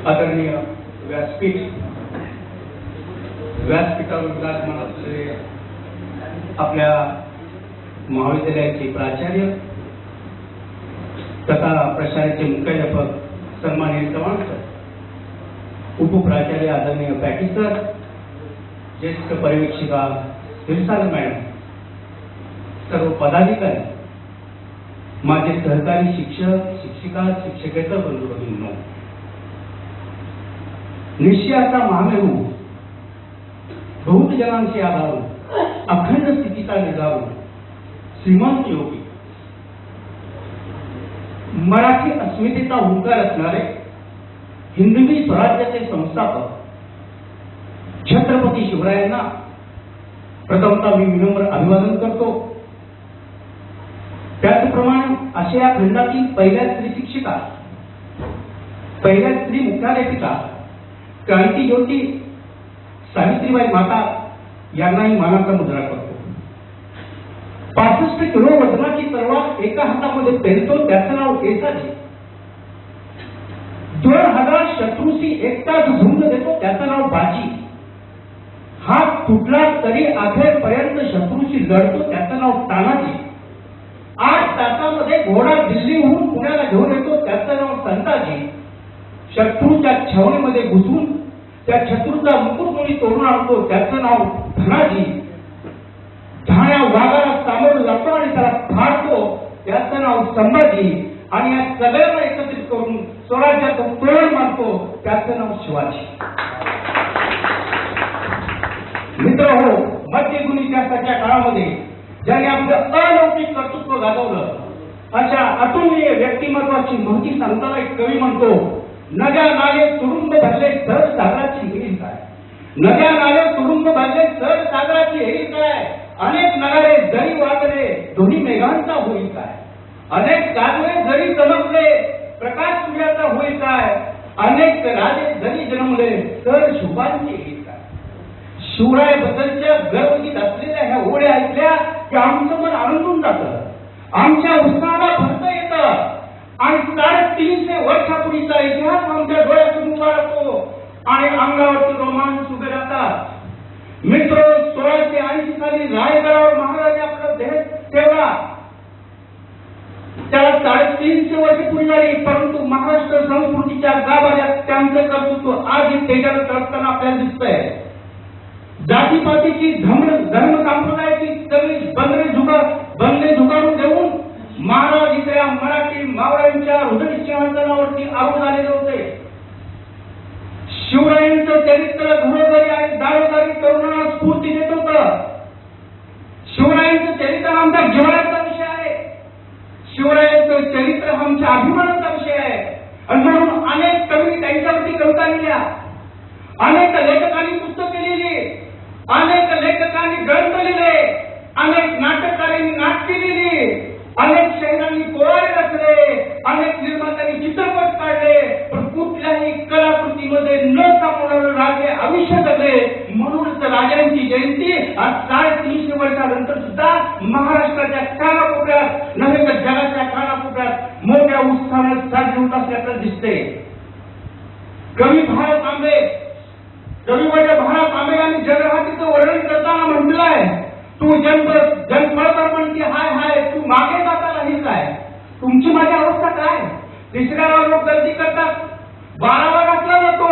आदरणीय व्यासपीठावर विराजमान असलेले आपल्या महाविद्यालयाचे प्राचार्य तथा प्रशालेचे मुख्याध्यापक सन्माननीय चव्हाण सर, उपप्राचार्य आदरणीय पॅटी सर, ज्येष्ठ पर्यवेक्षिका क्षीरसागर मॅडम, सर्व पदाधिकारी, माझे सहकारी शिक्षक शिक्षिका शिक्षकेतर बंधू भगिनींनो, निश्चयाचा महामेरू बहुत जनांचे आधारून अखंड स्थितीचा निजारून श्रीमंत योगी मराठी अस्मितेचा हुंकार असणारे हिंदवी स्वराज्याचे संस्थापक छत्रपती शिवरायांना प्रथमतः मी विनम्र अभिवादन करतो। त्याचप्रमाणे आशिया खंडातील पहिल्या स्त्री शिक्षिका, पहिल्या स्त्री मुख्याध्यापिका क्रांतीज्योती सावित्रीबाई माता यांनाही मानाचा मुद्रा करतो। 65 किलो वजनाची तलवार एका हातामध्ये पेलतो त्याचं नाव केसाजी। 2000 शत्रूशी एकटाच झुंज देतो त्याचं नाव बाजी। हात तुटला तरी अखेरपर्यंत शत्रूशी लढतो त्याचं नाव तानाजी। 8 तासामध्ये घोडा दिल्लीहून पुण्याला घेऊन येतो त्याचं नाव संताजी। शत्रूच्या छावणीमध्ये घुसून त्या शत्रूचा मुकुटमणी तोडून आणतो त्याचं नाव धनाजी। ठाण्या वाघाला सामोरं जातो आणि त्याला फाडतो त्याचं नाव संभाजी। आणि या सगळ्यांना एकत्रित करून स्वराज्याचं तोरण मारतो त्याचं नाव शिवाजी। मित्र हो, मध्ययुगीन इतिहासाच्या काळामध्ये ज्यांनी आपलं अलौकिक कर्तृत्व गाजवलं अशा अतुलनीय व्यक्तिमत्वाची महती सांगताना एक कवी म्हणतो, नद्या नाले तुडुंब भरले सर सागराची हेरी काय। नद्या नाले तुडुंब भरले सर सागराची हेरी काय। अनेक नगारे जरी वाजले दोन्ही मेघांचा होईल काय। अनेक काजवे जरी चमकले प्रकाश सूर्याचा होईल काय। अनेक राजे जरी जन्मले तर शुभांची येईल काय। शिवराय बद्दलच्या गर्वगीत असलेल्या ह्या ओळ्या ऐकल्या की आमचं मन आनंदून जातं, आमच्या उत्साहाला भरत येतं आणि 350 वर्षापूर्वीचा इतिहास आमच्या डोळ्यातून उभा राहतो आणि अंगावरती रोमांच उभे राहतात। मित्र, 1680 साली रायगडावर महाराज आपला देह ठेवला, त्याला 350 वर्ष पूर्ण झाली, परंतु महाराष्ट्र संस्कृतीच्या गाभाऱ्यात त्यांचं कर्तृत्व आजही तेजाला चढताना आपल्याला दिसतंय। जातीपातीची धर्म संप्रदायाची सगळी बंधने झुगारून देऊन महाराज इथल्या मराठी मावळ्यांच्या हृदय सिंहासनावरती आरूढ झालेले होते। शिवरायांचं चरित्र घरोघरी आणि दारोदारी तरुणांना स्फूर्ती देत होतं। शिवरायांचं चरित्र आमच्या जिव्हाळ्याचा विषय आहे, शिवरायांचं चरित्र आमच्या अभिमानाचा विषय आहे। आणि म्हणून अनेक कवी त्यांच्यावरती कविता लिहिल्या, अनेक लेखकांनी पुस्तके लिहिली, अनेक लेखकांनी ग्रंथ लिहिले, अनेक नाटककारांनी नाटके लिहिली, अनेक शहरांनी पोवाडे रचले, अनेक निर्मात्यांनी चित्रपट काढले, पण कुठल्याही कलाकृतीमध्ये न सापडणारे राजे आयुष्य जगले। म्हणूनच राजांची जयंती आज 350 वर्षानंतर सुद्धा महाराष्ट्राच्या कानाकोपऱ्यात नव्हे तर जगाच्या कानाकोपऱ्यात मोठ्या उत्साहाने साजरी होत असल्याचं दिसते। कवी भारत आंबे यांनी जगहातीचं वर्णन करताना म्हटलंय, तू जनपळतर की हाय हाय, तू मागे जाता नाही काय। तुमची माझी अवस्था काय। तिसऱ्याला लोक गर्दी करतात, 12वा घातला जातो,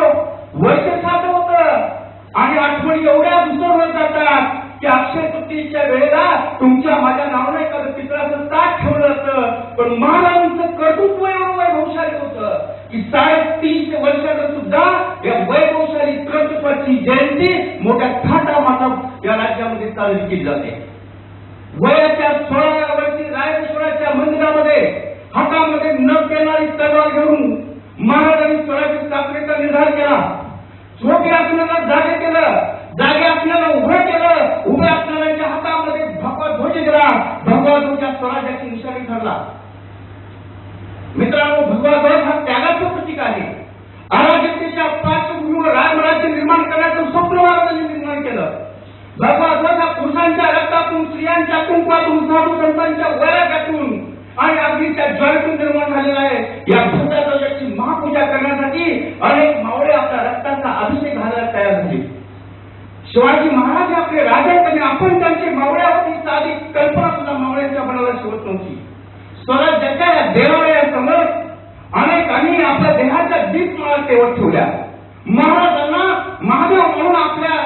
वर्ष 7 होतं आणि आठवणी एवढ्या दुसर होत जातात की अक्षय तृतीयेच्या वेळेला तुमच्या माझ्या नावाने एखादं पितळाचं ताट ठेवलं जातं। पण महाराजांचं कर्तृत्व एवढं वैभवशाली होतं की 350 वर्षानं सुद्धा या वैभवशाली कर्तृत्वाची जयंती मोठ्या थाटामाटात या राज्यामध्ये साजरी केली जाते। वयाच्या 16व्या वर्षी रायरेश्वराच्या मंदिरामध्ये हातामध्ये न पेलणारी तलवार घेऊन महाराजांनी स्वराज्य स्थापनेचा निर्धार केला। झोपे असणारा जागे केलं, जागे असणारा उभं केलं, उभ्या असणाऱ्यांच्या हातामध्ये भगवा ध्वज दिला। भगवा ध्वज स्वराज्याची निशाणी ठरला। मित्रांनो, भगवा ध्वज हा त्यागाचं प्रतीक आहे। अराजकतेच्या पार्श्वभूमीवर रामराज्य निर्माण करण्याचं स्वप्न महाराजांनी निर्माण केलं। भगवा ध्वज हा पुरुषांच्या रक्तातून, स्त्रियांच्या कुंकवातून, साधू संतांच्या वैराग्यातून आणि अग्नीच्या ज्वालेतून निर्माण झालेला आहे। या भगवा ध्वजाची महापूजा करण्यासाठी अनेक ते राजांनी आपण त्यांची मावळ्यावरती साधी कल्पना सुद्धा मावळ्यांच्या मनाला शिवत नव्हती. स्वराज्याच्या या देवालयासमोर अनेकांनी आपल्या देहाच्या दीपमाळा तेवत ठेवल्या. महाराजांना महादेव म्हणून आपल्या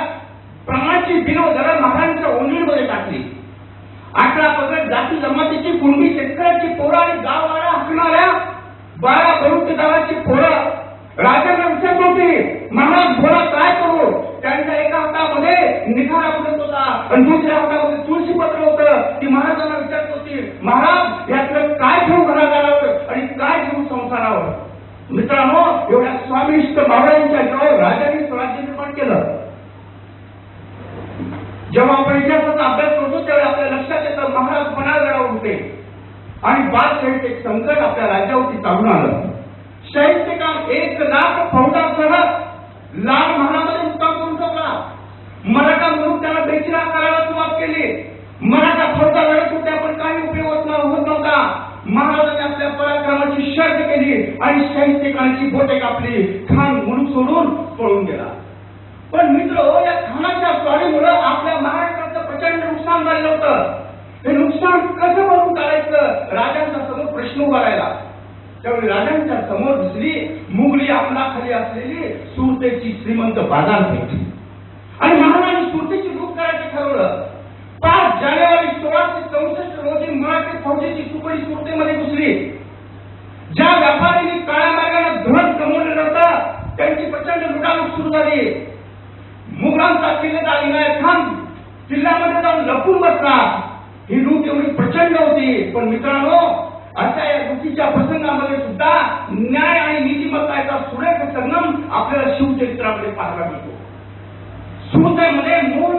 प्राणाची बिनोदर महाराजांच्या ओंजळीमध्ये टाकली. 18 पगड जाती जमातीची कुणबी शेतकऱ्याची पोरं आणि गाववाडा हाकणाऱ्या 12 बरुतेदाराची पोरं राजांना विचारत होती, महाराज थोडा काय करू? त्यांच्या एका हातामध्ये निखारा उडत होता आणि दुसऱ्या हातामध्ये तुळशी पत्र होतं. ती महाराजांना विचारत होती, महाराज यातलं काय ठेवू घरादारावर आणि काय ठेवू संसारावर? मित्रांनो, एवढ्या स्वामिनिष्ठ मावळ्यांच्या जीवावर राजांनी स्वराज्य निर्माण केलं. जेव्हा आपण इतिहासाचा अभ्यास करतो त्यावेळी आपल्या लक्षात येतं महाराज पणागडावर होते आणि बादशाहीत एक संकट आपल्या राज्यावरती चालून आलं. शाहीचे काम 1 लाख फौजासह लाल महालामध्ये मुक्काम करून ठेवला. मराठा म्हणून त्याला बेचिरा करायला सुरुवात केली. मराठा फौजा लढत होत्या पण काही उपयोग होत नव्हता. महाराजांनी आपल्या पराक्रमाची शर्त केली आणि शाहीचे काळाची बोटे कापली. खान मुलूक सोडून पळून गेला. पण मित्र, या खानाच्या स्वारीमुळे आपल्या महाराष्ट्राचं प्रचंड नुकसान झालं होतं. हे नुकसान कसं भरून काढायचं राजांच्या समोर प्रश्न उभा राहिला. त्यावेळी राजांच्या समोर दिसली मुघली अंमलाखाली असलेली सुरतेची श्रीमंत बाजारपेठ आणि महाराजांनी सुरतेची लूट करायचं ठरवलं. 5 जानेवारी 1664 रोजी मराठी फौजेची तुकडी सुरतेमध्ये घुसली. ज्या व्यापाऱ्यांनी काळ्या मार्गाने धन कमवलं नव्हतं त्यांची प्रचंड लुटालूट सुरू झाली. मुघलांचा किल्लेदार इनायत खान किल्ल्यामध्ये जाऊन लपून बसला. ही लूट एवढी प्रचंड होती. पण मित्रांनो, अशा या लुटीच्या प्रसंगामध्ये सुद्धा न्याय आणि नीतिमत्ताचा सुरेख संगम आपल्याला शिवचरित्रामध्ये पाहायला मिळतो. सुरतेमध्ये मूळ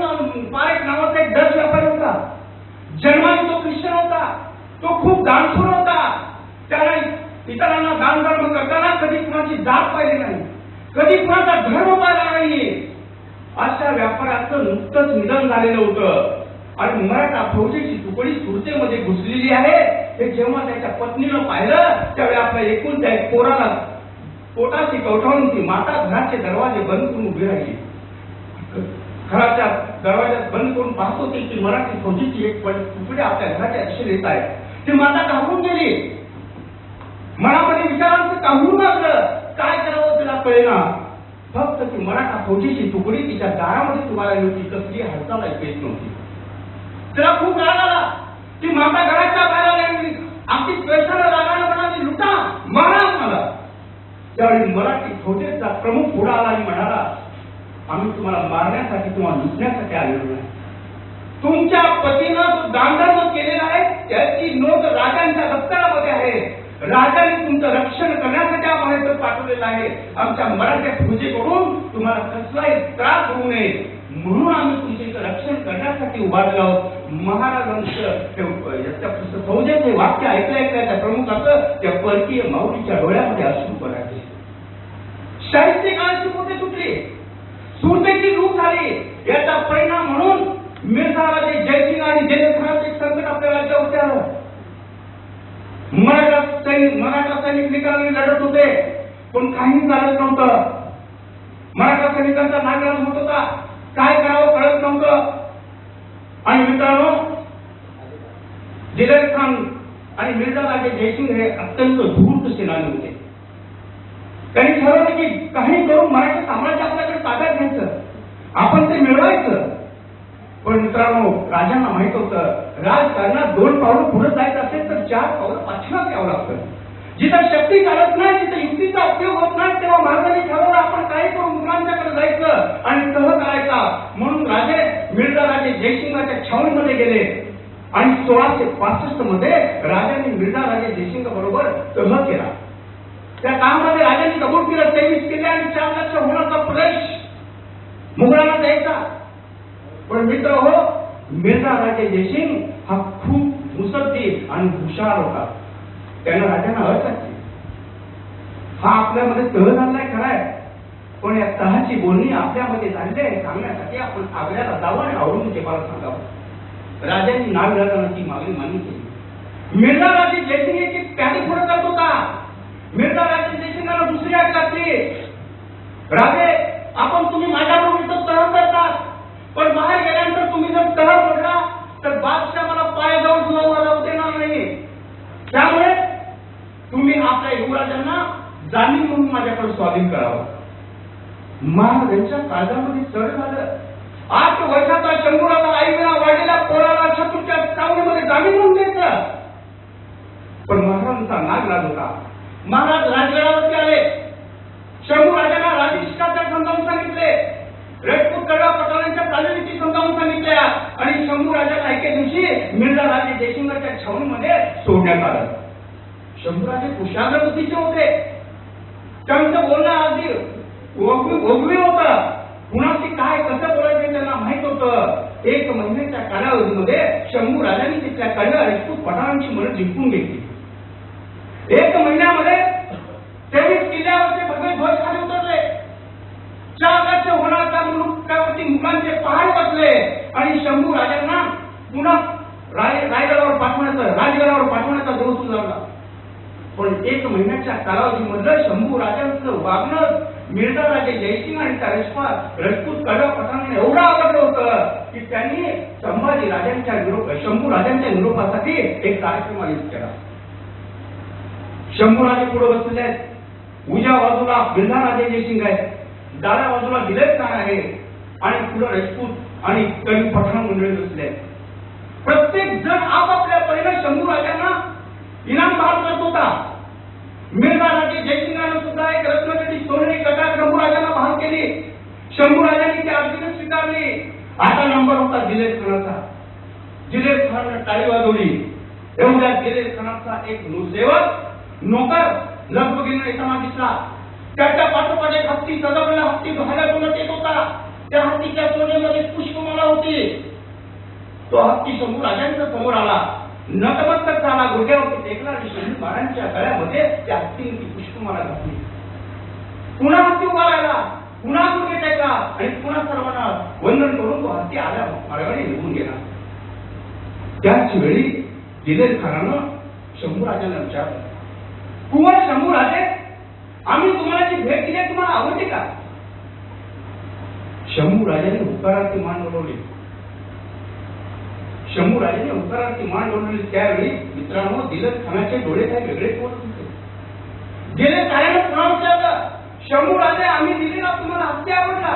पारेख नावाचा एक डच व्यापारी होता. जन्माने तो ख्रिश्चन होता. तो खूप दानशूर होता. त्याला इतरांना दान धर्म करताना कधी कुणाची जात पाहिली नाही, कधी कुणाचा धर्म पाहिला नाही. अशा व्यापाऱ्याचं नुकतंच निधन झालेलं होतं आणि मराठा फौजेची तुकडी सुरतेमध्ये घुसलेली आहे हे जेव्हा त्याच्या पत्नीनं पाहिलं त्यावेळी आपल्या एकूण त्या पोराला पोटाची कवटाळून ती माता घराचे दरवाजे बंद करून उभी राहिली. घराच्या दरवाज्यात बंद करून पाहत होती की मराठी फौजेची एक तुकडी आपल्या घराच्या दिशेने येत आहे. ती माता घाबरून गेली. मनामध्ये विचारांचं काहून लागलं, काय करावं तिला कळेना. फक्त ती मराठा फौजेची तुकडी तिच्या दारामध्ये उभा राहिली होती. कसली हालचाल ऐकू येत नव्हती. तिला खूप राग आला. ती माता घराच्या बाहेर आली. अगदी पैशाला रागाने म्हणाली, लुटा मारा मला. त्यावेळी मराठी फौजेचा प्रमुख पुढे आला आणि म्हणाला, आम्ही तुम्हाला मारण्यासाठी किंवा लुटण्यासाठी आलेलो नाही. तुमच्या पतीनं जो दानधर्म केलेला आहे त्याची नोंद राजांच्या दप्तरामध्ये आहे. राजाने तुमचं रक्षण करण्यासाठी आम्हाला इथं पाठवलेलं आहे. आमच्या मराठ्या फौजेकडून तुम्हाला कसलाही त्रास होऊ नये म्हणून आम्ही तुमचे इथं रक्षण करण्यासाठी उभारलो आहोत. महाराजांचं फौजेचे वाक्य ऐकल्या त्या प्रमुखाचं त्या परकीय माऊलीच्या डोळ्यामध्ये अश्रू पडायचे. शाहीची काळाची बोटे तुटली. सुरतेची लूट झाली. याचा परिणाम म्हणून मिर्झाराजे जयसिंग आणि जयसिंगाचे एक संकट आपल्या राज्यावरती आलं. मराठा सैनिक निकालाने लढत होते पण काही चालत नव्हतं. मराठा सैनिकांचा नागराज होत होता. काय करावं कळत नव्हतं. आणि मित्रांनो, जिलेब खान आणि मिर्झाराजे जयसिंग हे अत्यंत धूर्त सेनानी होते. त्यांनी ठरवलं की काही करून मराठी साम्राज्य आपल्याकडे ताब्यात घ्यायचं, आपण ते मिळवायचं. पण मित्रांनो, राजांना माहित होतं राजकारणात 2 पावलं पुढे जायचं असेल तर 4 पावलं पाठीमागे यावं लागतं. जिथं शक्ती चालत नाही, जिथं युक्तीचा उपयोग होत नाही, तेव्हा महाराजांनी ठरवलं आपण काही करून मुघलांच्याकडे जायचं आणि तह करायचा. म्हणून राजे मिर्झाराजे जयसिंगाच्या छावणीमध्ये गेले आणि 1665 मध्ये राजांनी मिर्झाराजे जयसिंग बरोबर तह केला. त्या कामामध्ये राजांनी कबूल केलं 23 किल्ले आणि 4 लक्ष होण्याचा प्रदेश मुघलांना द्यायचा. पण मित्र हो, मिर्झाराजे जयसिंग हा खूप मुसद्दी आणि हुशार होता. त्यानं राजांना अट घातली. हा आपल्यामध्ये तह झालाय खराय, पण या तहाची बोलणी आपल्यामध्ये झाली आहे सांगण्यासाठी आपण आग्र्याला जावं आणि औरंगजेबाला सांगावं. राजांनी नागराजांना ती मागणी मान्य केली. मिर्झाराजे जयसिंग एक प्यादी पुढे करत होता. मिर्झाराजे जयसिंगाला दुसरी अट घातली. राजे, आपण तुम्ही माझ्याबरोबर इथं तह करतात पण बाहेर गेल्यानंतर तुम्ही जर तह मोडला तर बादशाह मला पाय जाऊन सुद्धा जाऊ देणार नाही. त्यामुळे तुम्ही आपल्या युवराजांना जामीन म्हणून माझ्याकडे स्वाधीन करावं. महाराजांच्या काळजामध्ये चढ झालं. 8 वर्षाचा शंभूराजा आईला वाढलेल्या पोराला शत्रूच्या चावडीमध्ये जामीन म्हणून द्यायचं. पण महाराजांचा नाग लाग होता. महाराज राजगडावरती आले. शंभूराजांना राजशिष्टाचार समजावून सांगितले. राजपूत कडा पटालांच्या चालीरीती समजावून सांगितल्या आणि शंभूराजांना एके दिवशी मिर्झा राजे जयसिंगच्या छावणीमध्ये सोडण्यात आलं. शंभूराजे कुशाग्र बुद्धीचे होते. त्यांचं बोलणं अगदी ओघवी होतं. कुणाशी काय कसं बोलायचं त्यांना माहित होतं. 1 महिन्याच्या कालावधीमध्ये शंभूराजांनी तिथल्या कन्या राजपूत पठाणांची मनं जिंकून घेतली. 1 महिन्यामध्ये 23 किल्ल्यावरचे भगवे ध्वज खाली उतरले. 4 लक्ष होणाऱ्या मुलुकावरती मुलांचे पहाड बसले आणि शंभूराजांना पुन्हा राजगडावर पाठवण्याचा दिवस उजाडला. पण 1 महिन्याच्या कालावधीमधलं शंभूराजांचं वागणं मिर्झा राजे जयसिंग आणि त्या राजपूत कडा पठाणांना एवढं आवडलं होतं की त्यांनी संभाजी राजांच्या शंभू राजांच्या निरोपासाठी एक कार्यक्रम आयोजित केला. शंभूराजे पुढे बसलेले आहेत. उजव्या बाजूला मिर्झा राजे जयसिंग आहेत. डाव्या बाजूला दिलेर खान आहे आणि पुढे राजपूत आणि कवी पठाण मंडळी बसले आहेत. प्रत्येक जण आपापल्या परीने शंभूराजांना इनाम बहाल करत होता. मिर्झा राजे जयसिंगाने सुद्धा एक रत्नजडी सोनेरी कटार शंभूराजांना बहाल केली. शंभूराजांनी ती अर्जुन स्वीकारली. आता नंबर होता दिलेर खानाचा. दिलेर खानाने टाळी वाजवली. एवढ्या दिलेर खानाचा एक सेवक नोकर लगबगीने येताना दिसला. त्याच्या पाठोपाठ एक हत्ती सजवलेला हत्ती बाहेर बोलत येत होता. त्या हत्तीच्या सोन्यामध्ये पुष्पमाला होती. तो हत्ती शंभूराजांच्या समोर आला. नतमस्तक झाला. गुडघ्यावरती टेकला आणि शंभू महाराजांच्या गळ्यामध्ये त्या हत्तीने ती पुष्पमाला घातली. पुन्हा हत्ती उभा राहिला. पुन्हा गुडघे टेकला आणि पुन्हा सर्वांना वंदन करून तो हत्ती आल्या मार्गाने निघून गेला. त्याच वेळी दिलेर खानानं शंभूराजांना विचारलं, कुंवर शंभूराजे, आम्ही तुम्हाला जी भेट दिली तुम्हाला आवडली का? शंभूराजांनी उत्तरार्थी मान डोलवली. शंभूराजांनी उत्तरार्थी मान डोलवली. त्यावेळी मित्रांनो दिलेर खानाचे डोळे काय वेगळे बोलत होते. दिलेर खानाने पुन्हा विचारलं, शंभूराजे, आम्ही दिलेला तुम्हाला हत्ती आवडला,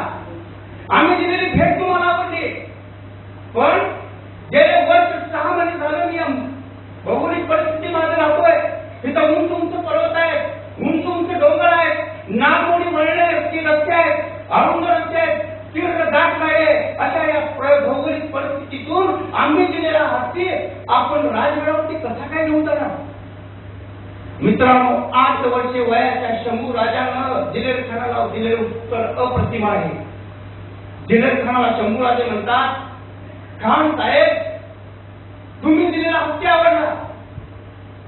आम्ही दिलेली भेट तुम्हाला आवडली, पण गेले वर्ष 6 महिने झालं मी भौगोलिक परिस्थितीमध्ये राहतोय. इथं उंच उंच पर्वत आहेत, उंच उंच डोंगर आहेत, नागमोडी वळणे रस्ते आहेत, अरुंद रस्ते आहेत, तीव्र दाट नाळे. अशा या भौगोलिक परिस्थितीतून आम्ही दिलेला हत्ती आपण राजगडावरती कसा काय घेऊन जाणार? मित्रांनो, 8 वर्षे वयाच्या शंभू राजानं दिलेर खानाला दिलेले उत्तर अप्रतिम आहे. दिलेर खानाला शंभू राजे म्हणतात, खान साहेब, तुम्ही दिलेला हत्ती आवडला.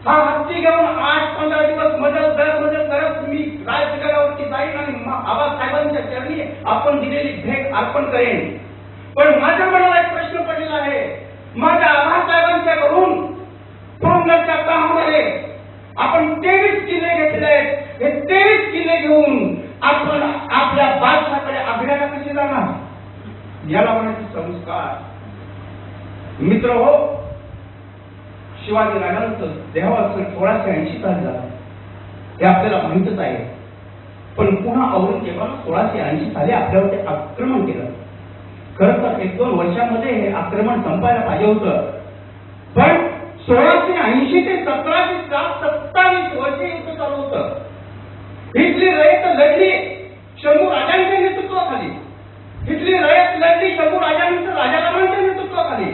हा हत्ती घेऊन 8-15 दिवस मदत करत मी राजगडावरती जाईन आणि आबासाहेबांच्या चरणी आपण दिलेली भेट अर्पण करेन. पण माझ्या मनाला एक प्रश्न पडलेला आहे. माझ्या आबासाहेबांच्या कडून पुरंदरच्या तहामध्ये आपण 23 किल्ले घेतले आहेत. हे 23 किल्ले घेऊन आपण आपल्या बादशाहाकडे अभियाना कशी जाणार? याला म्हणायचे संस्कार. मित्र हो, शिवाजी राजांचं देहावसन 1680 साली झालं हे आपल्याला माहितच आहे. पण पुन्हा औरंगजेबानं 1680 साली आपल्यावरती आक्रमण केलं. खरं तर 1-2 वर्षांमध्ये हे आक्रमण संपायला पाहिजे होतं. पण 1680 ते 1727 वर्षे युद्ध चालू होतं. इथली रयत लढली शंभू राजांच्या नेतृत्वाखाली. इथली रयत लढली शंभू राजांच्या राजारामांच्या नेतृत्वाखाली.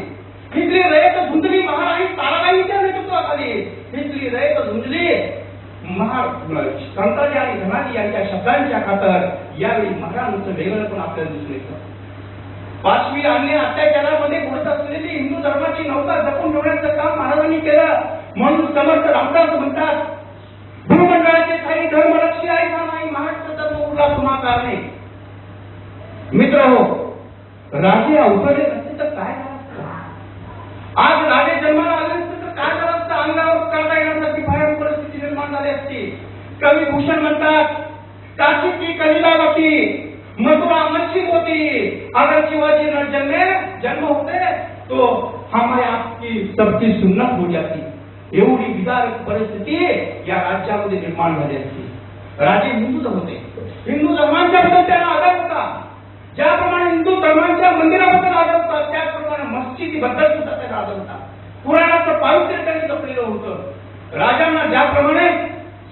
इथली रयत झुंजली महाराणी ताराबाईंच्या नेतृत्वाखाली. इथली रयत झुंजली संताजी आणि धनाजी यांच्या शब्दांच्या खातर. यावेळी महाराजांचं वेगळेपण आपल्याला दिसून येतं. 5वी अन्य अत्याचारामध्ये बुडत असलेली हिंदू धर्माची नौका जपून ठेवण्याचं काम महाराजांनी केलं. म्हणून समर्थ रामदास म्हणतात, भूमंडळाचे काही धर्मरक्षी आहे का नाही, महाराष्ट्र धर्म उरला पुन्हा कारणे. मित्र हो, राजे अवघडे नसते तर काय झालं? आज राजे जन्माला आले नसते तर काय झालं असतं? अंगावर करता येण्यासाठी भयानक परिस्थिती निर्माण झाली असती. कवी भूषण म्हणतात, काशी की कलिलावती मथुरा मच्छी होती, अगर शिवाजी न जन्मे जन्म होते तो हमारे आपकी सबकी सुन्नत हो जाती. एवढी विदारक परिस्थिती या राज्यामध्ये निर्माण झाली असती. राजे हिंदू होते. हिंदू धर्मांच्या बद्दल त्यांना आदर होता. ज्याप्रमाणे हिंदू धर्मांच्या मंदिराबद्दल आदर होता त्याचप्रमाणे मस्जिदीबद्दल सुद्धा त्यांना आदर होता. पुराणाचं पावित्र्य त्यांनी जपलेलं होतं. राजांना ज्याप्रमाणे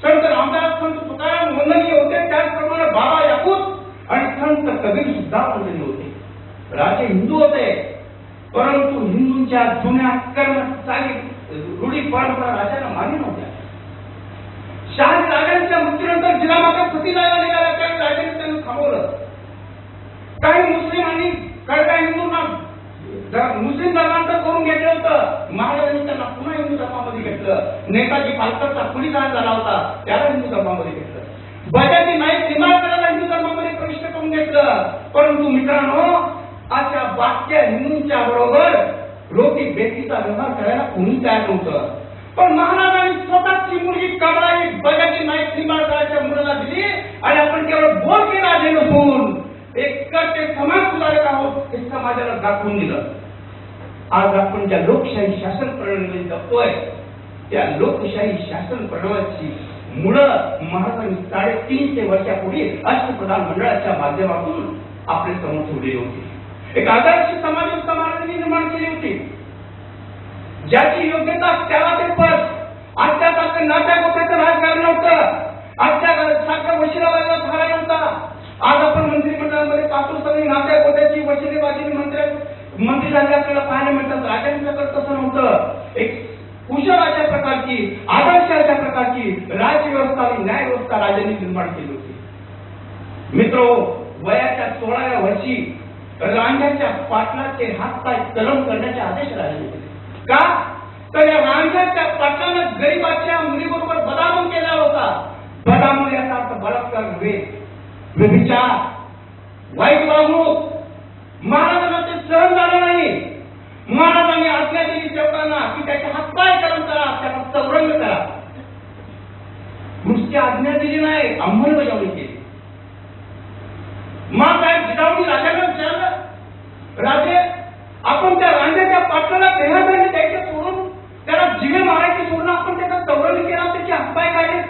संत रामदास संत तुकाराम वंदनीय होते त्याचप्रमाणे बाबा याकूत आणि संत कबीर सुद्धा वंदनीय होते. राजे हिंदू होते परंतु हिंदूंच्या जुन्या कर्म चाली रूढी परंपरा राजांना मान्य नव्हत्या. शहाजी राजांच्या मृत्यूनंतर जिजामाता सती जायला निघाल्या त्यावेळी राजांनी त्यांना थांबवलं. काही मुस्लिमांनी काही हिंदूंना मुस्लिम धर्मांतर करून घेतलं होतं. महाराजांनी त्यांना पुन्हा हिंदू धर्मामध्ये घेतलं. नेताजी पालकरचा पुढील झाला होता त्याला हिंदू धर्मामध्ये घेतलं. बजाजी नाईक निंबाळकराला हिंदू धर्मामध्ये प्रविष्ट करून घेतलं. परंतु मित्रांनो अशा बाक्या हिंदूंच्या बरोबर रोटी बेटीचा व्यवहार करायला कोणी तयार नव्हतं. पण महाराजांनी स्वतःची मुलगी कमळाई बजाजी नाईक निंबाळकराच्या मुलाला दिली आणि आपण केवळ बोलके राजे नसून एक ते समाज सुधारक आहोत हे समाजाला दाखवून दिलं. आज आपण ज्या लोकशाही शासन प्रणाली जपतोय त्या लोकशाही शासन प्रणालीची मुळं महाराजांनी 350 वर्षापूर्वी अष्टप्रधान मंडळाच्या माध्यमातून आपले समोर ठेवलेली होती. एक आदर्श समाज व्यवस्था महाराजांनी निर्माण केली होती. ज्याची योग्यता त्याला ते पद. आजच्या सारखं नाट्या गोट्याचं राजकारण नव्हतं. आजच्या सारखं वशिलाबाजीला थारा नव्हता. आज आपण मंत्रिमंडळामध्ये पाहतो सगळी नाट्या गोट्याची वशिलेबाजी मंत्री झाले आपल्याला पाहायला मिळतात. राजांच्याकडे तसं नव्हतं. एक कुशल अशा प्रकारची आदर्श अशा प्रकारची राज्यव्यवस्था आणि न्यायव्यवस्था राजांनी निर्माण केली होती. मित्र वयाच्या 16व्या वर्षी रांझ्याच्या पाटलाचे हातपाय कलम करण्याचे आदेश राजांनी दिले. का तर या रांझ्याच्या पाटलानं गरीबाच्या मुलीबरोबर बदामून केला होता. बदामून याचा अर्थ बलात्कार नव्हे, व्यभिचार, वाईट वागणूक. महाराजांना ते सहन झालं नाही. महाराजांनी आज्ञा दिली सेवकांना की त्याचे हातपाय कलम करा, त्याला चौरंग करा. नुसती आज्ञा दिली नाही, अंमलबजावणी केली. मासाहेब जिजाऊंनी राजांना विचारलं, राजे आपण त्या रांझ्याच्या पाटलाला देहदंड द्यायचे सोडून त्याला जिवे मारायचे सोडून आपण त्याचा चौरंग केला, त्याचे हातपाय काढले.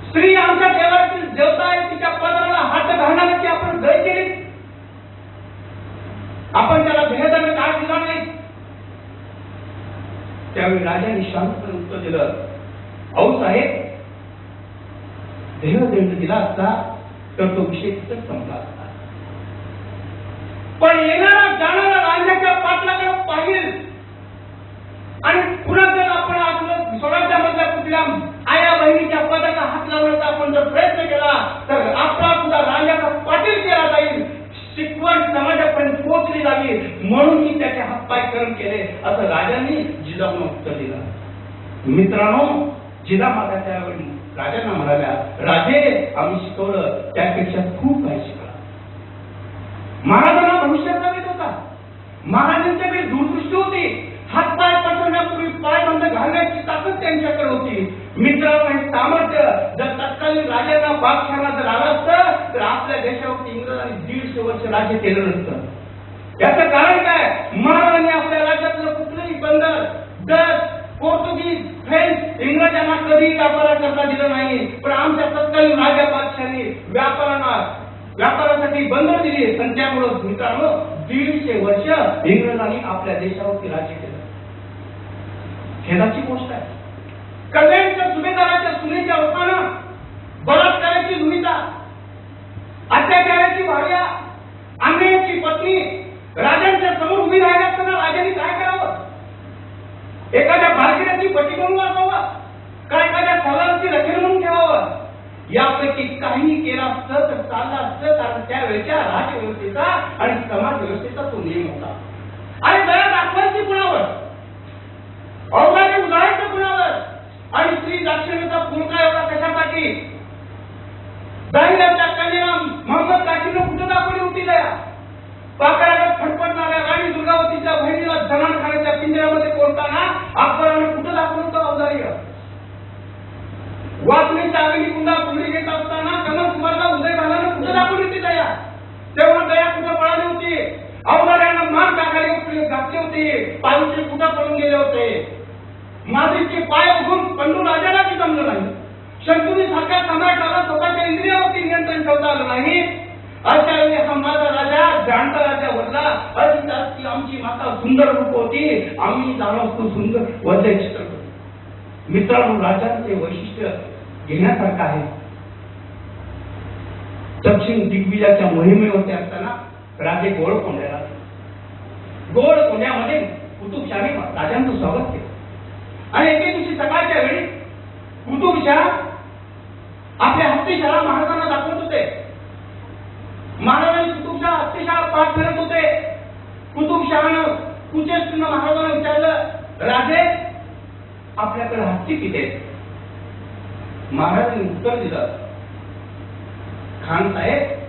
स्त्री आमच्या देवाची देवता आहे, तिच्या पदराला हात घालण्याची आपण दय केली. आपण त्याला देहदंड का दिला नाही? त्यावेळी राजांनी शांतपणे उत्तर दिलं, अहो साहेब देहदंड दिला असता तर तो विषय तिथंच संपला असता. पण येणारा जाणारा रांझ्याच्या पाटलाकडे पाहिल आणि पुन्हा जर आपण आपलं स्वराज्यामधल्या कुठल्या आया बहिणीच्या पदाचा हात लावण्याचा आपण जर प्रयत्न केला तर आपला सुद्धा रांझ्याचा पाटील केला जाईल, शिकवण समाजापर्यंत पोहोचली जावी. म्हणून मी त्याचे हातपाय करण केले असं राजांनी जिजाऊंना उत्तर दिलं. मित्रांनो जिजामाता त्यावेळी राजांना म्हणाल्या, राजे आम्ही शिकवलं त्यापेक्षा खूप काही शिकला. महाराजांना भविष्याचा वेध होता. महाराजांच्याकडे दूरदृष्टी होती. हातपाय पसरण्यापूर्वी पायबंद घालण्याची ताकद त्यांच्याकडे होती. मित्रांनो हे सामर्थ्य जर तत्कालीन राजांना बादशाहाला जर आलं असतं तर आपल्या देशावरती इंग्रजांनी 150 वर्ष राज्य केलं नसतं. याचं कारण काय? महाराजांनी आपल्या राज्यातलं कुठलंही बंदर जर पोर्तुगीज फ्रेंच इंग्रजांना कधीही व्यापार करता दिलं नाही. पण आमच्या तत्कालीन राजा बादशाहांनी व्यापारासाठी बंदर दिली आणि त्यामुळे मित्रांनो 150 वर्ष इंग्रजांनी आपल्या देशावरती राज्य केलं. खेदाची गोष्ट आहे. कल्याणच्या सुभेदाराच्या सुनेच्या रूपानं बलात्काराची भूमिका, अत्याचाराची भार्या, अन्यायाची पत्नी राजांच्या समोर उभी राहिली असताना राजांनी काय करावं? एखाद्या भारतीयाची पती म्हणून वाचावं का एखाद्या सवालाची रचना म्हणून ठेवावं? यापैकी काही केलं असतं तर चाललं असतं, कारण त्यावेळेच्या राजव्यवस्थेचा आणि समाज व्यवस्थेचा तो नियम होता. आणि दया दाखवायची कुणावर? औदार्य उदाहरणाचं कुणावर? आणि स्त्री दाक्षिणाचा पुळका एवढा कशासाठी? दाहिल्याच्या कन्या मोहम्मद काशीनं कुठं दाखवली होती दया? पाकळ्याला फडफडणाऱ्या राणी दुर्गावतीच्या बहिणीला जनानखान्याच्या पिंजऱ्यामध्ये कोणताना अकबरानं कुठं दाखवलं होतं औदार्य? वासनेच्या अग्निकुंडा कुंडी घेत असताना कनक कुमारला उदय घालानं कुठं दाखवली होती दया? तेव्हा दया कुठं पळाली होती? अवघड्यांना मान टाकायला घातले होते, पालुचे कुठं पळून गेले होते, मादरीचे पाय उघडून पंडू राजाला जमलं नाही, शंतनू सारख्या सम्राटाला स्वतःच्या इंद्रियावरती नियंत्रण ठेवता आलं नाही. अशा वेळी हा माझा राजा जाणता राजा वरला, अशी आमची माता सुंदर रूप होती, आम्ही झालो असतो सुंदर वरले चित्रपट. मित्रांनो, राजांचे वैशिष्ट्य घेण्यासारखं आहे. दक्षिण दिग्विजयाच्या मोहिमेवरती असताना राजे गोळकोंड्याला, गोळकोंड्यामध्ये कुतुबशाही राजांचं स्वागत केलं. आणि एके दिवशी सकाळच्या वेळी कुतुबशाह आपल्या हत्तीशाला महाराजांना दाखवत होते. महाराजांनी कुतुबशाह हत्तीशाला पाठ फिरत होते. कुतुबशाहानं कुचेष्टनं महाराजांना विचारलं, राजे आपल्याकडे हत्ती किती आहेत? महाराजांनी उत्तर दिलं, खान साहेब,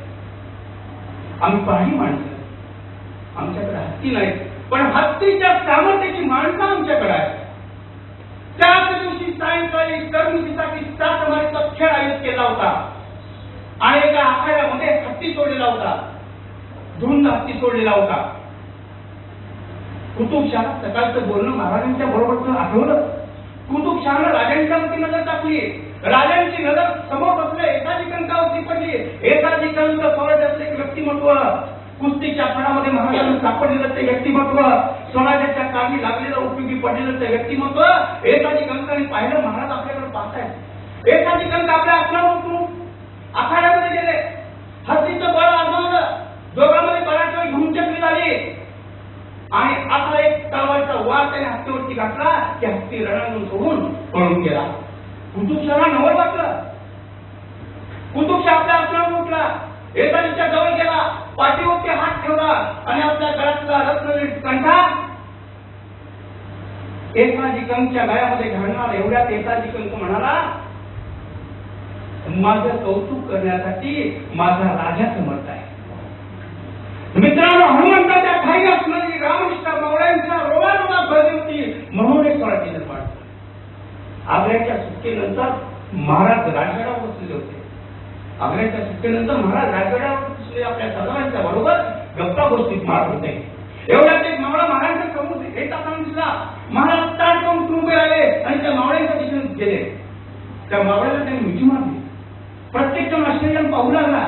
आम्ही पहाडी माणसं, आमच्याकडे हत्ती नाही, पण हत्तीच्या सामर्थ्याची माणसं आमच्याकडे आहे. त्याच दिवशी सायंकाळी कर्मशीसाठी 7 मारीचा खेळ आयोजित केला होता आणि एका आखाड्यामध्ये हत्ती सोडलेला होता, धुंद हत्ती सोडलेला होता. कुतुबशाह सकाळचं बोलणं महाराजांच्या बरोबरचं आठवलं. कुतुबशाहनं राजांच्यावरती नजर टाकली. राजांची नजर समोर बसल्या एकाची कंकावरती पडली. एकाची कंक स्वराज्यातले एक व्यक्तिमत्व, कुस्तीच्या फडामध्ये महाराजांना सापडलेलं ते व्यक्तिमत्व, स्वराज्याच्या कामी लागलेलं उपयोगी पडलेलं ते व्यक्तिमत्व. एकाची कंकाने पाहिलं, महाराज आपल्याकडे पाहतायत. एकाची कंक आपल्या आसनावर आखाड्यामध्ये गेले, हत्तीचं बळ आजमावलं, दोघांमध्ये बऱ्याच वेळ धुमचक्री झाली आणि आता एक तलवारचा वार त्याने हत्तीवरती घातला की हत्ती रणांगण सोडून पळून गेला. कुतुबशाहला नवल वाटलं. कुतुबशाह आपल्या आसनावर उठला, एकाच्या जवळ गेला, पाठीवरती हात ठेवला आणि आपल्या गळ्यातला रत्नजडित कंठा एकाजी कंकच्या गळ्यामध्ये घालणार. एवढ्यात एकाजी कंक म्हणाला, माझं कौतुक करण्यासाठी माझा राजा समर्थ आहे. मित्रांनो, हनुमंताच्या ठाई असणारी रामनिष्ठा मावळ्यांच्या रोमारोमात भरली होती म्हणून एक स्वराज्य निर्माण. आग्र्याच्या सुटकेनंतर महाराज राजगडावर बसलेले होते. आग्र्याच्या सुटकेनंतर महाराज राजगडावर बसले आपल्या सरदारांच्या बरोबर गप्पा गोष्टीत मारत होते. एवढ्यात एक मावळा महाराजांच्या समोर येताना दिसला. महाराज ताट करून उभे आले आणि त्या मावळ्यांच्या दिशेने गेले. त्या मावळ्याला त्यांनी मिठी मारली. प्रत्येक जण आश्चर्याने पाहू लागला.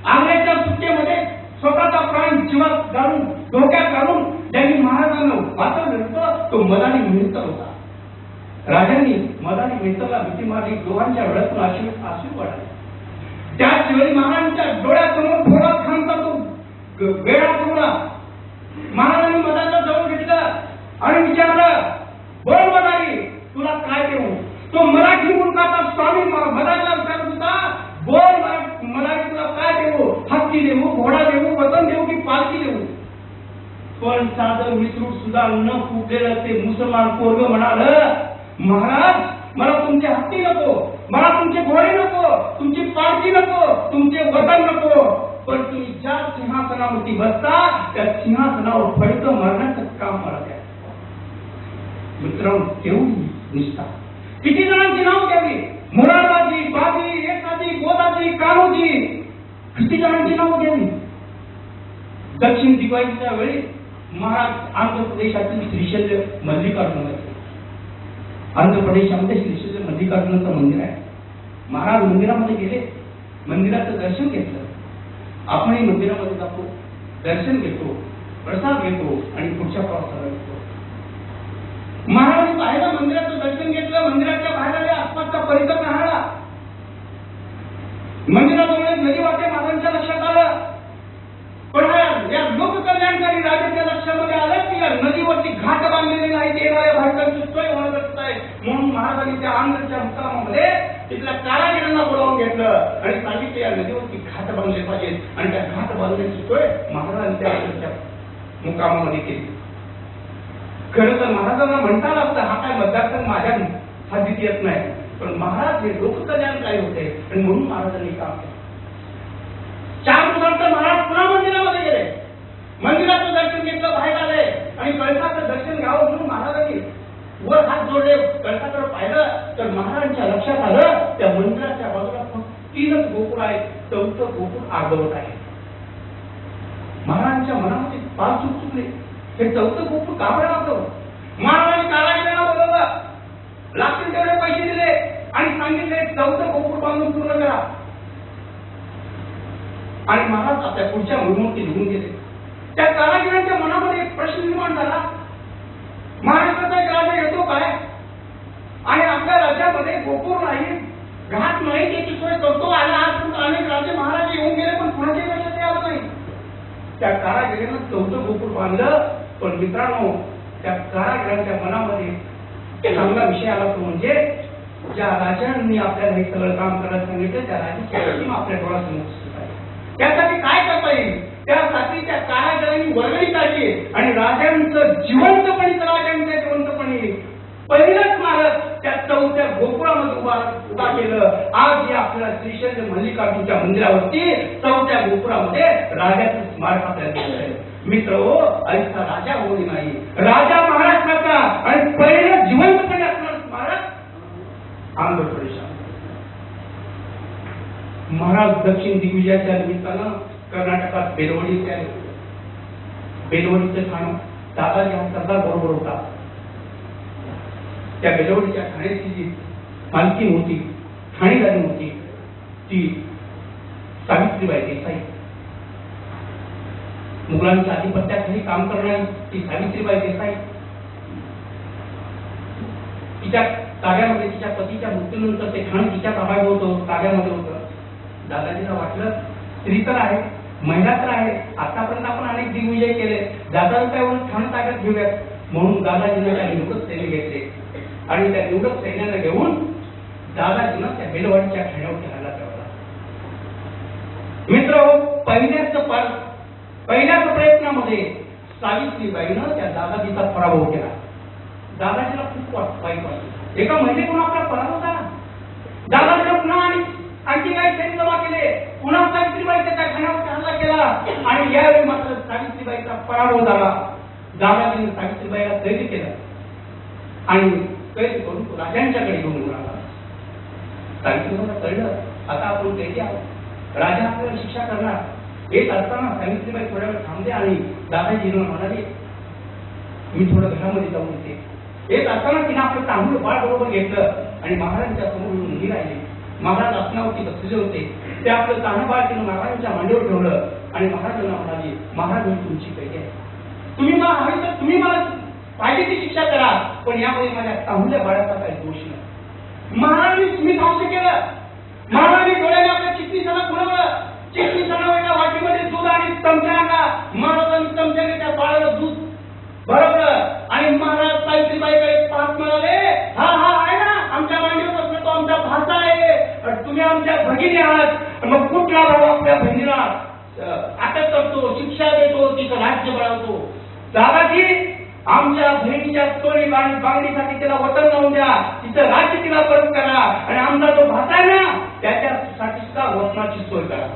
आग्र्याच्या सुटकेमध्ये स्वतःचा प्राण जीवात घालून, धोक्यात घालून ज्यांनी महाराजांना वाचवलं होतं तो मदानी मेहतर होता. राजांनी मदानी मेहतरला मिठी मारली. दोघांच्या डोळ्यातून आश्रू पडले. त्याच वेळी महाराजांच्या डोळ्यासमोर थोरात खानचा तो वेळा ठेवला. महाराजांनी मदाला जवळ घेतलं आणि विचारलं, बोल मदानी, तुला काय देऊ? तो मराठी मुलगाचा स्वामी मदाला विचारत होता, बोल मदानी, तुला काय देऊ? हत्ती देऊ, घोडा देऊ, वतन देऊ की पालखी देऊ? पण साधं विसरूट सुद्धा न फुटलेलं ते मुसलमान पोरग म्हणाल, महाराज, मला तुमचे हत्ती नको, मला तुमचे घोडे नको, तुमची पालखी नको, तुमचे वतन नको, पण तुम्ही ज्या सिंहासनावरती बसता त्या सिंहासनावर फडकं मारण्याचं काम मला द्या. मित्रांनो, तेवढी निष्ठा. किती जणांची नाव घ्यावी? मुरादाजी, बाजी, एकाजी, गोदाजी, कान्होजी, किती जणांची नाव घ्यावी? दक्षिण दिवाळीच्या वेळी महाराज आंध्र प्रदेशातील श्रीशैल्य मल्लिकार्जुन, आंध्र प्रदेशामध्ये श्रीशैल्य मल्लिकार्जुनाचं मंदिर आहे. महाराज मंदिरामध्ये गेले, मंदिराचं दर्शन घेतलं. आपणही मंदिरामध्ये जातो, दर्शन घेतो, प्रसाद घेतो आणि पुढच्या प्रवासाला घेतो. महाराजांनी पाहिलं, मंदिराचं दर्शन घेतलं, मंदिराच्या बाहेर आले, आसपासचा परिसर पाहिला. मंदिराजवळ नदी वाटे महाराजांच्या लक्षात आलं. पण या लोककल्याणकारी राजाच्या लक्षामध्ये आलं की या नदीवरती घाट बांधलेले नाहीत, येणाऱ्या भाविकांची सोय होत आहे. म्हणून महाराजांनी त्या आंध्रच्या मुक्कामामध्ये तिथल्या कारागिरांना बोलावून घेतलं आणि सांगितलं, या नदीवरती घाट बांधले पाहिजेत आणि त्या घाट बांधण्याची सोय महाराजांनी त्या आंध्रच्या मुक्कामामध्ये केली. खरं तर महाराजांना म्हणता आलं असतं, हा काय मतदारसंघ माझ्या हद्दीत येत नाही, पण महाराज हे लोककल्याणकारी होते आणि म्हणून महाराजांनी काम केलं. 4 दिवसानंतर महाराज पुन्हा मंदिरामध्ये गेले, मंदिराचं दर्शन घेतलं, बाहेर आले आणि कळसाचं दर्शन घ्यावं म्हणून महाराजांनी वर हात जोडले, कळसाकडे पाहिलं तर महाराजांच्या लक्षात आलं त्या मंदिराच्या बाजूला फक्त 3च गोकुळ आहेत, 4थं गोकुळ अर्धवट आहे. महाराजांच्या मनामध्ये पाच चुकले. हे चौथं गोपूर का बरं लागलं? महाराजांनी कारागिरांना बोलवलं, लागतील तेवढे पैसे दिले आणि सांगितले चौथं गोपूर बांधून पूर्ण करा. आणि महाराज आपल्या पुढच्या मूर्ती निघून गेले. त्या कारागिरांच्या मनामध्ये एक प्रश्न निर्माण झाला, महाराष्ट्राचा एक राजा येतो काय आणि आपल्या राज्यामध्ये गोपूर नाही, घाट नाही, त्याची सोय करतो. आला आज अनेक राजे महाराज येऊन गेले पण कुणाच्याही लक्षात आलं नाही. त्या कारागिरांना चौथं गोपूर बांधलं. पण मित्रांनो, त्या कारागिरांच्या मनामध्ये चांगला विषय आला तो म्हणजे ज्या राजांनी आपल्याला हे सगळं काम करायला सांगितलं त्या राजाची आपल्या डोळ्यासमोर दिसत आहे. त्यासाठी काय करता येईल? त्यासाठी त्या कारागिरांनी वर्गणी काढली आणि राजांचं जिवंतपणी राजांच्या जिवंतपणी पहिलंच स्मारक त्या चौथ्या गोपुरामध्ये उभा केलं. आज या आपल्याला श्रीशैल मल्लिकार्जुनच्या मंदिरावरती चौथ्या गोपुरामध्ये राजाचं स्मारक आपल्याला दिसत आहे. मित्र हो, ऐसा राजा होई नाही, राजा महाराष्ट्राचा आणि पहिलं जिवंतपणे असणारं स्मारक आंध्र प्रदेशात. महाराज दक्षिण दिग्विजयाच्या निमित्तानं कर्नाटकात बेलवडीचे आले. बेलवडीचं ठाण दादाजी हा सरदार बरोबर होता. त्या बेलवडीच्या ठाण्याची जी मालकी होती, ठाणेदारी होती, ती सावित्रीबाई देसाई. मुघलांच्या आधिपत्याखाली काम करणारी ती सावित्रीबाई देसाई. तिच्या ताब्यामध्ये तिच्या पतीच्या मृत्यूनंतर ते ठाण तिच्या ताब्यात होतं, ताब्यामध्ये होतं. दादाजीला वाटलं स्त्री तर आहे, महिला तर आहे, आतापर्यंत आपण अनेक दिग्विजय केले, दादाजीवर ठाण ताब्यात घेऊयात. म्हणून दादाजीने त्या निवडक सैन्य घेतले आणि त्या निवडक सैन्याला घेऊन दादाजीनं त्या बेलवाडीच्या ठाण्यावर हल्ला ठेवला. मित्र, पहिल्याच प्रयत्नामध्ये सावित्रीबाईनं त्या दादाजीचा पराभव केला. दादाजीला खूप वाईट वाटलं. एका महिलेकडून आपला पराभव झाला. दादाजीला पुन्हा आणखी काही सैन्य जमा केले, पुन्हा सावित्रीबाईच्या त्या ठाण्यावर हल्ला केला आणि यावेळी मात्र सावित्रीबाईचा पराभव झाला. दादाजीने सावित्रीबाईला कैद केलं आणि कैद करून तो राजांच्याकडे घेऊन आला. सावित्रीबाईला कळलं आता आपण कैदी आहोत, राजा आपल्याला शिक्षा करणार. येत असताना सावित्रीबाई थोड्या वेळ थांबले आणि दादाजींना म्हणाले मी थोडं घरामध्ये जाऊन येते. येत असताना तिने आपलं तांदूळ बाळ बरोबर घेतलं आणि महाराजांच्या समोर उभी राहिली. महाराज आसनावरती बसलेले होते. ते आपलं तांदूळ बाळ तिने महाराजांच्या मांडीवर ठेवलं आणि महाराजांना म्हणाली महाराज मी तुमची कैदी आहे, तुम्ही मला हवी तर तुम्ही मला पाहिजे ती शिक्षा करा, पण यामध्ये माझ्या तांबुल्या बाळाचा काही दोष नाही. महाराजांनी तुम्ही धावसे केलं. महाराजांनी डोळ्याने आपल्या चिटणीसाला खुलवलं. चिटणीसाला एका वाटीमध्ये दूध आणि चमचा आणला. महाराजांनी चमच्याने त्या बाळाला दूध भरवलं आणि महाराज सावित्रीबाईकडे पाहत म्हणाले हा हा आहे ना आमच्या मांडीवर बसला तो आमचा भाचा आहे, तुम्ही आमच्या भगिनी आहात. मग कुठला भाऊ आपल्या बहिणीला अटक करतो, शिक्षा देतो, तिचं राज्य बळावतो. दादाजी आमच्या बहिणीच्या चोरी बांगडीसाठी तिला वतन लावून द्या, तिचं राज्य तिला परत करा आणि आमचा जो भाता आहे ना त्याच्यासाठी सुद्धा वतनाची सोय करा.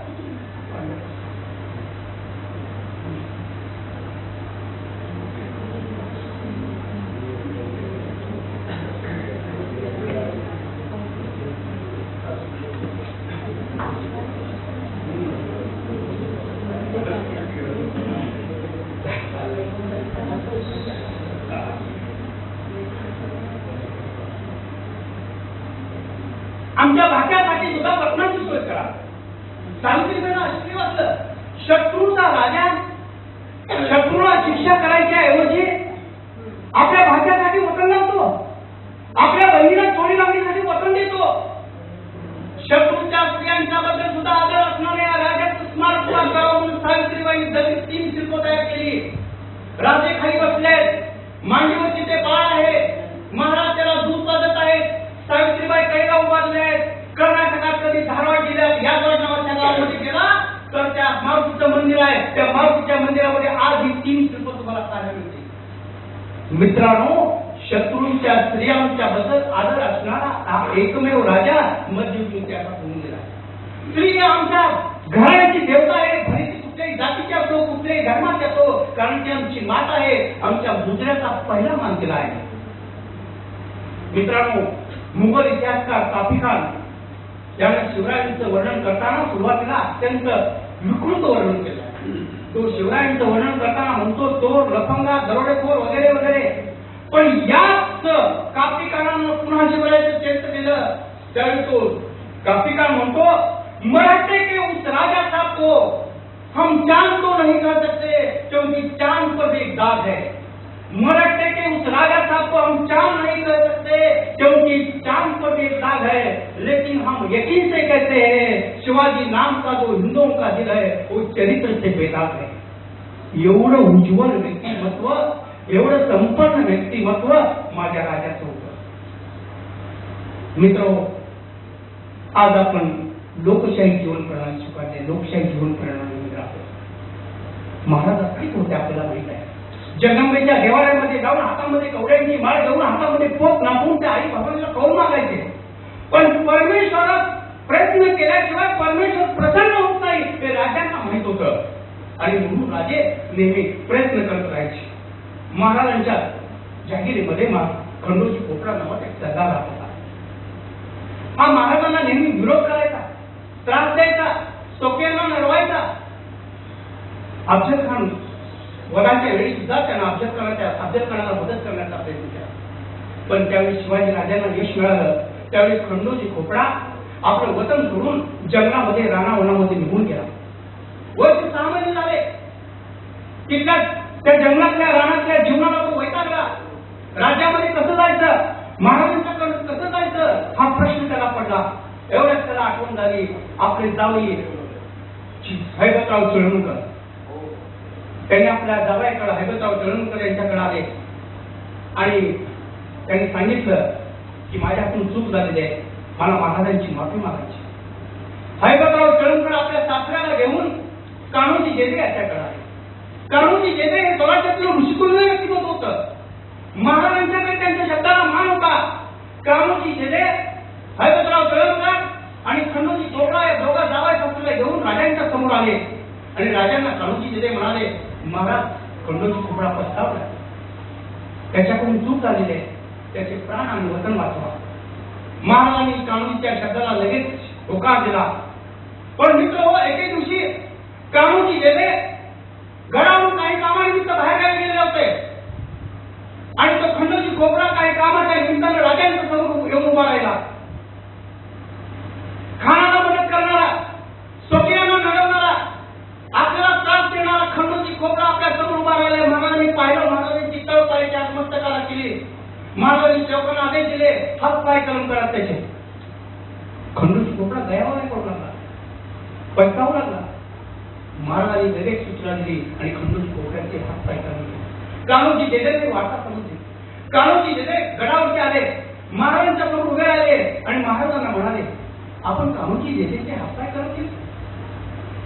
आमच्या भाग्यासाठी सुद्धा वतनाची सोय करा. सावित्रीबाईंना आश्चर्य वाटलं. शत्रूचा राजा शत्रूला शिक्षा करायच्या ऐवजी आपल्या भाग्यासाठी वतन लावतो, आपल्या बहिणीला चोरी लागण्यासाठी वतन देतो. शत्रूच्या स्त्रियांच्या बद्दल सुद्धा आदर असणाऱ्या राजाचं स्मारक उभा करावं म्हणून सावित्रीबाईंनी दगडी 3 शिल्प तयार केली. राजे खाली बसलेत, मांडीवरती ते बाळ आहे, महाराज त्याला दूध पाजत आहेत. सावित्रीबाई कैला उभारले आहेत. कर्नाटकात कधी धारवाड जिल्ह्यात यादवाड नावाच्या गावामध्ये गेला तर त्या मारुतीचं मंदिर आहे, त्या मारुतीच्या मंदिरामध्ये आज ही 3 शिल्प तुम्हाला पाहायला मिळते. मित्रांनो, शत्रूंच्या स्त्रियांच्या बद्दल आदर असणारा हा एकमेव राजा मध्ययुगीय असा होऊन गेला. स्त्री आमच्या घराण्याची देवता आहे, भले ती कुठल्याही जातीची असो, कुठल्याही धर्माची असो, कारण ती आमची माता आहे. आमच्या मुद्रेचा पहिला मान केला आहे. मित्रांनो, मुघल इतिहासकार काफी खान याने शिवरायांचं वर्णन करताना सुरुवातीला अत्यंत विकृत वर्णन केलं. तो शिवरायांचं वर्णन करताना म्हणतो चोर, लफंगा, दरोडेखोर वगैरे वगैरे. पण याच कापिकारानं पुन्हा शिवरायांचं चरित्र केलं. त्यावेळी तो कापिकार म्हणतो, मराठे के उस राजा साहब को हम चांद तो नहीं कर सकते क्योंकि चांद पर भी एक दाग है. मराठे के उस राजा साहब को हम चांद नहीं कर सकते क्योंकि चांद पर भी एक दाग है, लेकिन हम यकीन से कहते हैं शिवाजी नाम का जो हिंदुओं का दिल है वो चरित्र से बेदाग है. एवढं उज्ज्वल व्यक्तिमत्व, एवढं संपन्न व्यक्तिमत्व माझ्या राजाचं होतं. मित्र, आज आपण लोकशाही जीवन प्रणाली स्वीकारते, लोकशाही जीवन प्रणाली राहतो. महाराज असेच होते आपल्याला माहित आहे. जगदंबेच्या देवालयामध्ये जाऊन हातामध्ये कवड्यांची माळ घेऊन हातामध्ये पोत नापून त्या आई भगवानला कौल मागायचे. पण परमेश्वरात प्रयत्न केल्याशिवाय परमेश्वर प्रसन्न होत नाही हे राजांना माहित होतं. आणि म्हणून राजे नेहमी प्रयत्न करत राहायचे. महाराजांच्या जहागिरीमध्ये खंडोजी खोपडा नावाचा एक सरदार राहत होता. हा महाराजांना नेहमी विरोध करायचा, त्रास द्यायचा, सोक्यांना नडवायचा. अफजल खान वधाच्या वेळी सुद्धा त्यांना अफजल खानाला मदत करण्याचा प्रयत्न केला. पण त्यावेळी शिवाजी राजांना यश मिळालं. त्यावेळी खंडोजी खोपडा आपलं वतन सोडून जंगलामध्ये रानावनामध्ये निघून गेला. वर्ष 6 महिने झाले. तिथल्या त्या जंगलातल्या रानातल्या जीवनाला तो वैतागला. राज्यामध्ये कसं जायचं, महाराजांच्याकडे कसं जायचं हा प्रश्न त्याला पडला. एवढ्याच त्याला आठवण झाली आपले जावई हैबतराव चळवणकर. त्यांनी आपल्या जावयाकडे हैबतराव चळवणकर यांच्याकडे आले आणि त्यांनी सांगितलं की माझ्याकडून चूक झालेली आहे, मला महाराजांची माफी मागायची. हैबतराव चळवणकर आपल्या सासऱ्याला घेऊन कान्होजी जेधे याच्याकडे आले. कान्होजी जेधे हे स्वराज्यातलं ऋषिकुल्य व्यक्तिमत्व होतं. महाराजांच्याकडे त्यांच्या शब्दाला मान होता. कान्होजी जेधे, हैबतराव चळवणकर आणि खंडोजी खोपडा या दोघा जावया सासऱ्याला घेऊन राजांच्या समोर आले आणि राजांना कान्होजी जेधे म्हणाले, महाराज खंडोजी खोपडा पस्तावला, त्याच्याकडून चूक झालेली आहे, त्याचे प्राण आणि वतन वाचवा. महाराजांनी कान्होजीच्या शब्दाला लगेच होकार दिला. पण मित्र हो, एके दिवशी कान्होजी जेधे गडावरून काही कामानिमित्त बाहेर गावी गेले होते आणि तो खंडोजी खोपडा काही कामाच्या निमित्तानं राजांच्या समोर येऊन उभा राहिला. खानाला मदत करणारा, स्वकीयांना नडवणारा, आपल्याला त्रास देणारा खंडोजी खोपडा आपल्या समोर उभा राहिला. महाराजांनी पाहिलं, महाराजांची तळपायाची आत्महत्या केली. महाराजांनी चौकांना आदेश दिले, हात पाय करून करा त्याचे. खंडोजी खोपडा दयावर पडू लागला, पछतावू लागला. महाराजांनी लगेच सूचना दिली आणि खंडोजी खोपड्याचे हात पाय करून केले. कान्होजी जेधे वार्ता समजली. कान्होजी जेधे गडावरती आले, महाराजांच्या समोर उभे राहिले आणि महाराजांना म्हणाले, आपण कान्होजी जेधेचे हात पाय करून केले,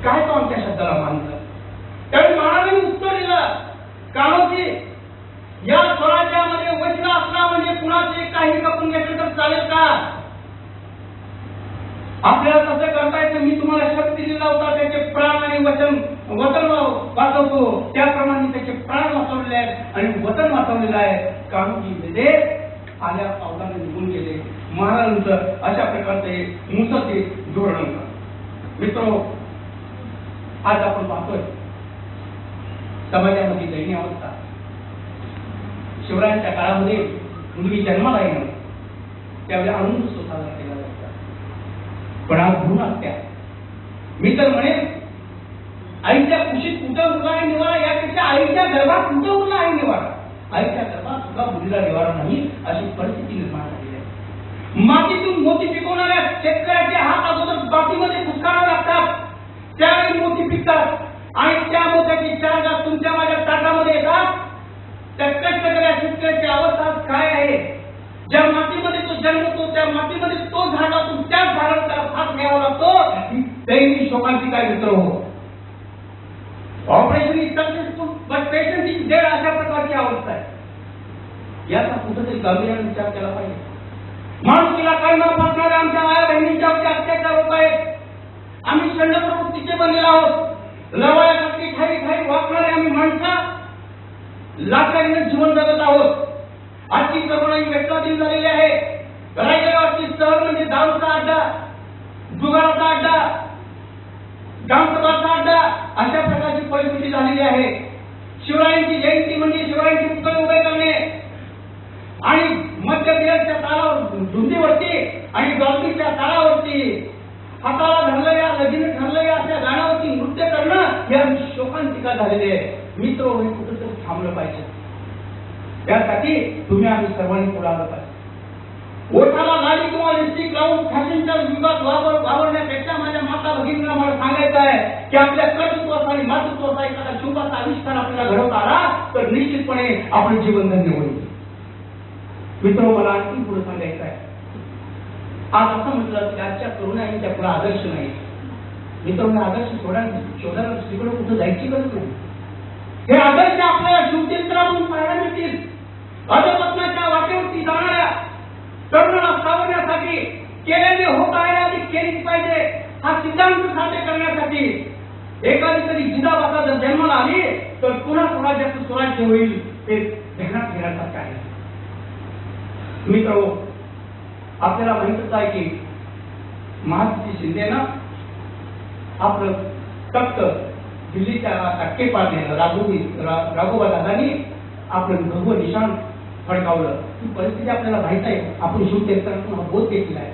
काय तो आमच्या शब्दाला मानलं. त्यावेळी महाराजांनी उत्तर दिलं, कान्होजी, या स्वराज्यामध्ये वचला असला म्हणजे कुणाचे काही कपून घेतलं तर चालेल का? आपल्याला तसं करता येतं. मी तुम्हाला शब्द दिलेला होता, त्याचे प्राण आणि वतन वाचवतो, त्याप्रमाणे त्याचे प्राण वाचवलेले आहेत आणि वतन वाचवलेलं आहे. कान्होजी जेधे आल्या पावलाने निघून गेले. महाराजांचं अशा प्रकारचे मुसलते धोरण होतं. मित्रो, आज आपण पाहतोय समाजामध्ये दयनीय अवस्था. शिवरायांच्या काळामध्ये मुलगी जन्माला येणं त्यावेळेला आनंद स्वतःला केला जायचा. पण आज भ्रूण हत्या, मी तर म्हणेन आईच्या कुशीत कुठं उरला आहे निवारा, यापेक्षा आईच्या गर्भात कुठं उरला आहे निवारा. आईच्या गर्भात सुद्धा मुलीला निवारा नाही अशी परिस्थिती निर्माण झालेली आहे. मातीतून मोती पिकवणाऱ्या शेतकऱ्याचे हात अगोदर मातीमध्ये घुसकावे लागतात, त्यावेळी मोती पिकतात आणि त्या मोत्याची 4 घास तुमच्या माझ्या ताटामध्ये येतात. त्या कष्टकऱ्या शेतकऱ्याची अवस्था काय आहे? ज्या मातीमध्ये तो जन्मतो त्या मातीमध्ये तो झाडातून त्या झाडाला त्याला भात घ्यावा लागतो. दैनिक शोकांची काय मित्र हो, operation is successful but patient is dead, अशा प्रकारची अवस्था आहे. याचा कुठेतरी गांभीर्याने विचार केला पाहिजे. माणुसकीला कळणा फासणाऱ्या आमच्या आया बहिणींच्यावरती अत्याचार होत आहेत. आम्ही षंड प्रवृत्तीचे बनलेलो आहोत. लवाळ्यासारखी ठाई ठाई वापरणारे आम्ही माणसं लाचारीने जीवन जगत आहोत. आजची तरुणाई व्यसनाधीन झालेली आहे. रायगडावरची सहल म्हणजे दारूचा अड्डा, जुगाराचा अड्डा, ग्रामसभाचा अड्डा, अशा प्रकारची परिस्थिती झालेली आहे. शिवरायांची जयंती म्हणजे शिवरायांचे पुतळे उभे करणे आणि मध्य पिरियडच्या तालावर धुंदीवरती आणि डॉल्बीच्या तालावरती हाताला धरलं या लगीन ठरलं या अशा गाण्यावरती नृत्य करणं या शोकांतिका झालेली आहे. मित्र हे कुठेतरी थांबलं पाहिजे. त्यासाठी तुम्ही आम्ही सर्वांनी पुढे आलं पाहिजे. ओठाला लाली किंवा लिपस्टिक लावून फॅशनच्या युगात वावरण्यापेक्षा माझ्या माता भगिनींना मला सांगायचं आहे की आपल्या कर्तृत्वाचा आणि मातृत्वाचा एखादा शुभाचा आविष्कार आपल्याला घडवता आला तर निश्चितपणे आपलं जीवन धन्य होईल. मित्र मला आणखी पुढे सांगायचं आहे. आज असं म्हटलं की आजच्या तरुणांच्या पुढे आदर्श नाही. मित्रांनो आदर्श शोधायला दुसरीकडे कुठं जायची गरज नाही. हे आदर्श आपल्याला शिवचरित्रातून पाहायला मिळतील. अधपतनाच्या वाटेवरती जाणाऱ्या तरुणाला सावरण्यासाठी केलेली होत आहे आधी केलीच पाहिजे हा सिद्धांत साध्य करण्यासाठी एखादी तरी जिजाबाचा जर जन्माला आली तर पुन्हा स्वराज्याचं स्वराज्य होईल हे ध्यानात घेण्यासारखं आहे. मित्र आपल्याला माहितच आहे की महात्मा शिंदेनं आपलं तख्त दिल्लीच्या टक्केपार नेलं. राघोबा दादांनी आपलं भगवं निशाण फडकावलं. ही परिस्थिती आपल्याला माहित आहे. आपण शिवचरित्रातून बोध घेतला आहे.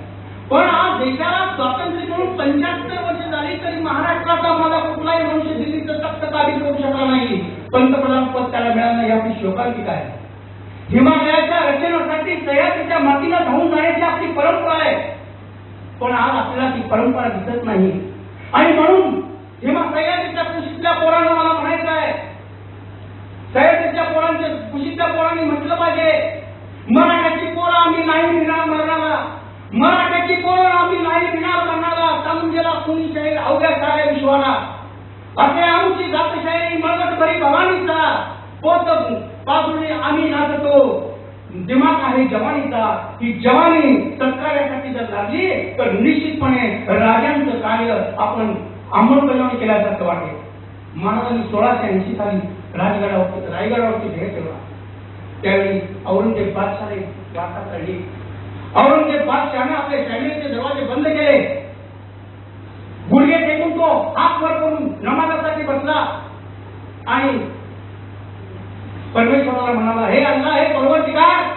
पण आज देशाला स्वातंत्र्य मिळून 75 वर्ष झाली तरी महाराष्ट्राचा माझा कुठलाही मनुष्य दिल्लीचं तख्त काबीज करू शकला नाही. पंतप्रधान पद त्याला मिळालं नाही. आपली शोकांतिका आहे. हिमालयाच्या रचनेसाठी सह्याद्रीच्या मातीला धावून जाण्याची आपली परंपरा आहे. पण आज आपल्याला ती परंपरा दिसत नाही आणि म्हणून सह्याद्रीच्या कुशीतल्या पोरांना मला म्हणायचं आहे सह्याद्रीच्या पोरांच्या कुशीतल्या पोरांनी म्हटलं पाहिजे मराठ्याची पोरं आम्ही नाही विणार मरणाला. मराठ्याची पोरं आम्ही नाही विणार मरणाला. समजेला कुणी शाहीर अवघ्या साऱ्या विश्वाला. असे आमची जातशाही मगत भरी भवानीचा पोत पासून आम्ही नाचतो. दिमाग आहे जवानीचा. ही जवानी सत्कार्यासाठी जर लागली तर निश्चितपणे राजांचं कार्य आपण अंमलबजावणी केल्यासारखं वाटेल. महाराजांनी 1680 साली रायगडावरती भेट ठेवला. त्यावेळी औरंगजेब बादशाहने वाटा काढली. औरंगजेब बादशाहने आपले सैन्याचे दरवाजे बंद केले. गुडघे टेकून तो हात वर करून नमाजासाठी बसला आणि परमेश्वराला म्हणाला हे अल्लाह हे परवरदिगार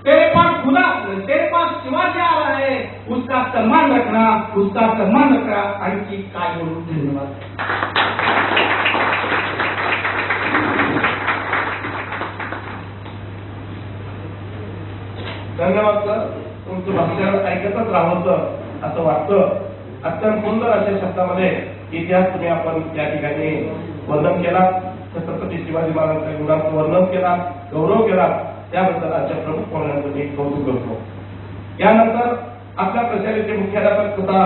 तेरे पास सिवा क्या आ रहा है उसका सम्मान रखना आणखी काय बोलू. धन्यवाद. धन्यवाद सर. तुमचं भाषण ऐकतच राहावं असं वाटतं. अत्यंत सुंदर अशा शब्दामध्ये इतिहास तुम्ही आपण या ठिकाणी वर्णन केला. छत्रपती शिवाजी महाराजांच्या गुणांचं वर्णन केला, गौरव केला. त्याबद्दल आजच्या प्रमुख पाहुण्यांचं मी कौतुक करतो. यानंतर आपल्या प्रचाराचे मुख्याध्यापक तथा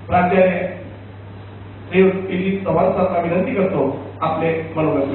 प्राचार्य श्री पी. चव्हाण सरांना विनंती करतो आपले मनोगत